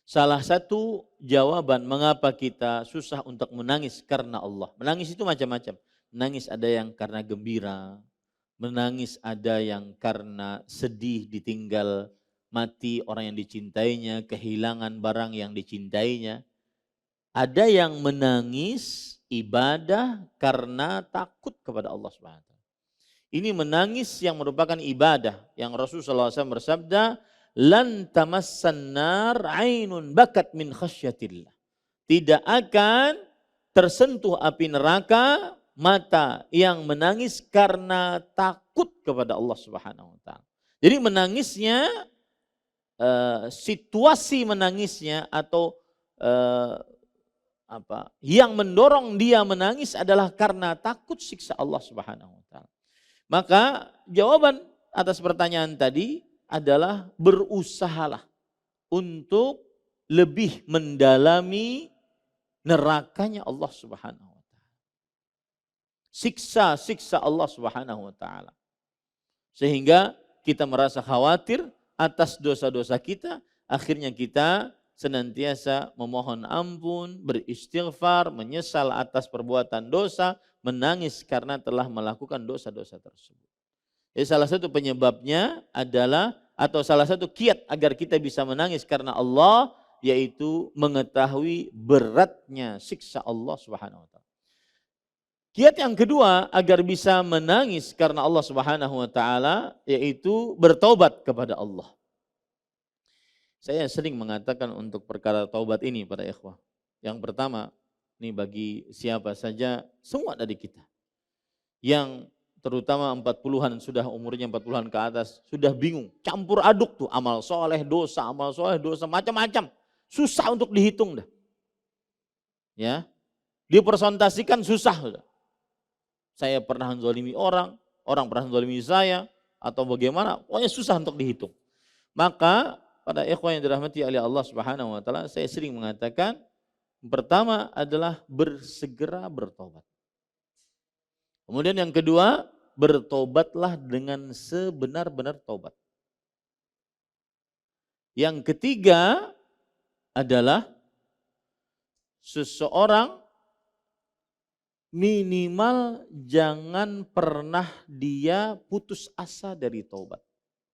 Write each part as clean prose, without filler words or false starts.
Salah satu jawaban mengapa kita susah untuk menangis karena Allah. Menangis itu macam-macam. Menangis ada yang karena gembira, menangis ada yang karena sedih ditinggal mati orang yang dicintainya, kehilangan barang yang dicintainya. Ada yang menangis ibadah karena takut kepada Allah Subhanahu wa taala. Ini menangis yang merupakan ibadah yang Rasulullah SAW bersabda, lan tamassan nar ainun bakat min khasyatillah. Tidak akan tersentuh api neraka mata yang menangis karena takut kepada Allah Subhanahu wa taala. Jadi menangisnya, situasi menangisnya atau yang mendorong dia menangis adalah karena takut siksa Allah Subhanahu wa taala. Maka jawaban atas pertanyaan tadi adalah berusahalah untuk lebih mendalami nerakanya Allah Subhanahu wa taala. Siksa Allah Subhanahu wa taala. Sehingga kita merasa khawatir atas dosa-dosa kita, akhirnya kita senantiasa memohon ampun, beristighfar, menyesal atas perbuatan dosa, menangis karena telah melakukan dosa-dosa tersebut. Jadi salah satu penyebabnya adalah, atau salah satu kiat agar kita bisa menangis karena Allah, yaitu mengetahui beratnya siksa Allah Subhanahu wa taala. Kiat yang kedua agar bisa menangis karena Allah Subhanahu wa taala yaitu bertaubat kepada Allah. Saya sering mengatakan untuk perkara taubat ini pada ikhwah. Yang pertama, ini bagi siapa saja, semua dari kita. Yang terutama 40-an, sudah umurnya 40-an ke atas, sudah bingung, campur aduk tuh amal soleh, dosa, macam-macam. Susah untuk dihitung dah. Ya, dipresentasikan susah sudah. Saya pernah menzalimi orang pernah menzalimi saya, atau bagaimana, pokoknya susah untuk dihitung. Maka pada ikhwan yang dirahmati oleh Allah Subhanahu wa taala, saya sering mengatakan pertama adalah bersegera bertobat. Kemudian yang kedua, bertobatlah dengan sebenar-benar tobat. Yang ketiga adalah seseorang minimal jangan pernah dia putus asa dari tobat.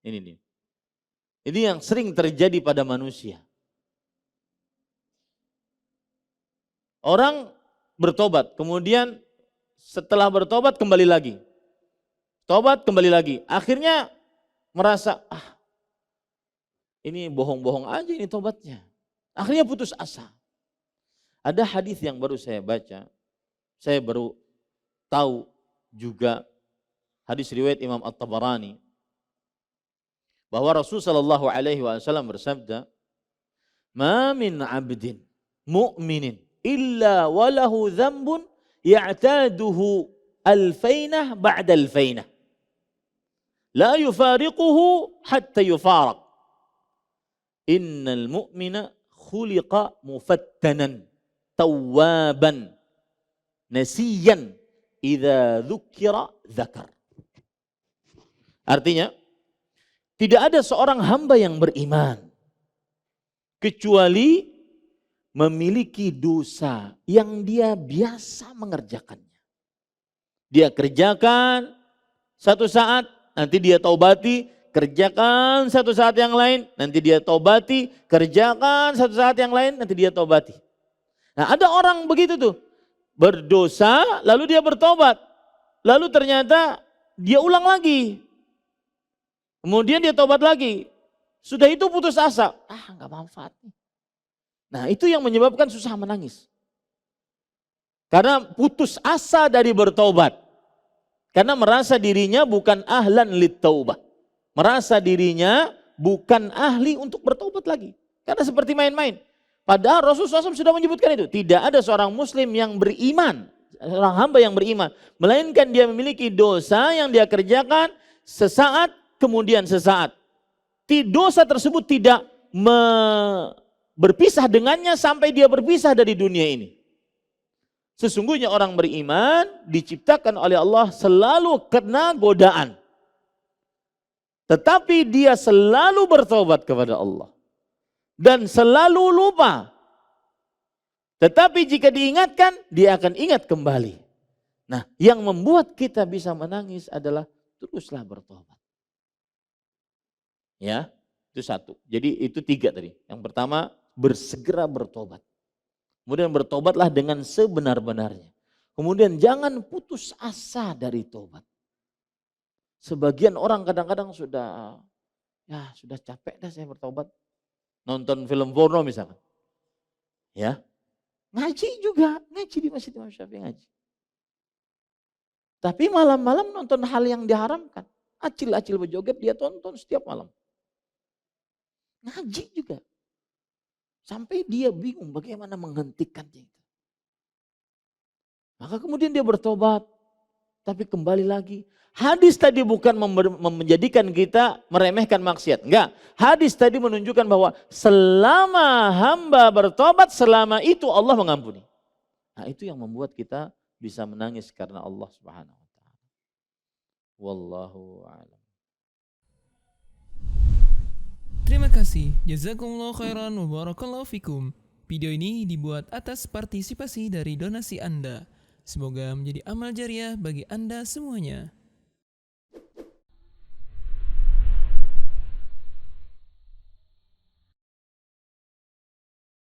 Ini nih. Ini yang sering terjadi pada manusia. Orang bertobat, kemudian setelah bertobat kembali lagi. Tobat kembali lagi. Akhirnya merasa, ini bohong-bohong aja ini tobatnya. Akhirnya putus asa. Ada hadis yang baru saya baca. Saya baru tahu juga hadis riwayat Imam At-Tabarani. Bahwa Rasulullah sallallahu alaihi wasallam bersabda, "Ma min 'abdin mu'minin illa walahu dzambun ya'taduhu alfainah ba'da alfainah. La yufariquhu hatta yufaraq. Innal mu'mina khuliqa mufattanan tawwaban nasiyan idza dzukira dzakar." Artinya, tidak ada seorang hamba yang beriman kecuali memiliki dosa yang dia biasa mengerjakannya. Dia kerjakan satu saat, nanti dia taubati, kerjakan satu saat yang lain, nanti dia taubati, kerjakan satu saat yang lain, nanti dia taubati. Nah, ada orang begitu tuh, berdosa lalu dia bertobat, lalu ternyata dia ulang lagi. Kemudian dia tobat lagi. Sudah itu putus asa. Gak manfaat nih. Nah, itu yang menyebabkan susah menangis. Karena putus asa dari bertobat. Karena merasa dirinya bukan ahlan littaubah. Merasa dirinya bukan ahli untuk bertobat lagi. Karena seperti main-main. Padahal Rasulullah SAW sudah menyebutkan itu. Tidak ada seorang muslim yang beriman, seorang hamba yang beriman, melainkan dia memiliki dosa yang dia kerjakan sesaat kemudian sesaat. Dosa tersebut tidak berpisah dengannya sampai dia berpisah dari dunia ini. Sesungguhnya orang beriman diciptakan oleh Allah selalu kena godaan. Tetapi dia selalu bertobat kepada Allah. dan selalu lupa. Tetapi jika diingatkan, dia akan ingat kembali. Nah, yang membuat kita bisa menangis adalah teruslah bertobat. Ya, itu satu. Jadi itu 3 tadi. Yang pertama, bersegera bertobat. Kemudian bertobatlah dengan sebenar-benarnya. Kemudian jangan putus asa dari tobat. Sebagian orang kadang-kadang sudah capek dah saya bertobat. Nonton film porno misalkan. Ya. Ngaji juga, ngaji di Masjid Imam Syafi'i ngaji. Tapi malam-malam nonton hal yang diharamkan. Acil-acil berjoget dia tonton setiap malam. Ngaji juga. Sampai dia bingung bagaimana menghentikannya. Maka kemudian dia bertobat. Tapi kembali lagi. Hadis tadi bukan menjadikan kita meremehkan maksiat. Enggak. Hadis tadi menunjukkan bahwa selama hamba bertobat, selama itu Allah mengampuni. Nah itu yang membuat kita bisa menangis karena Allah Subhanahu wa taala. Wallahu a'lam. Terima kasih. Jazakumullah khairan wa barakallahu fikum. Video ini dibuat atas partisipasi dari donasi Anda. Semoga menjadi amal jariah bagi Anda semuanya.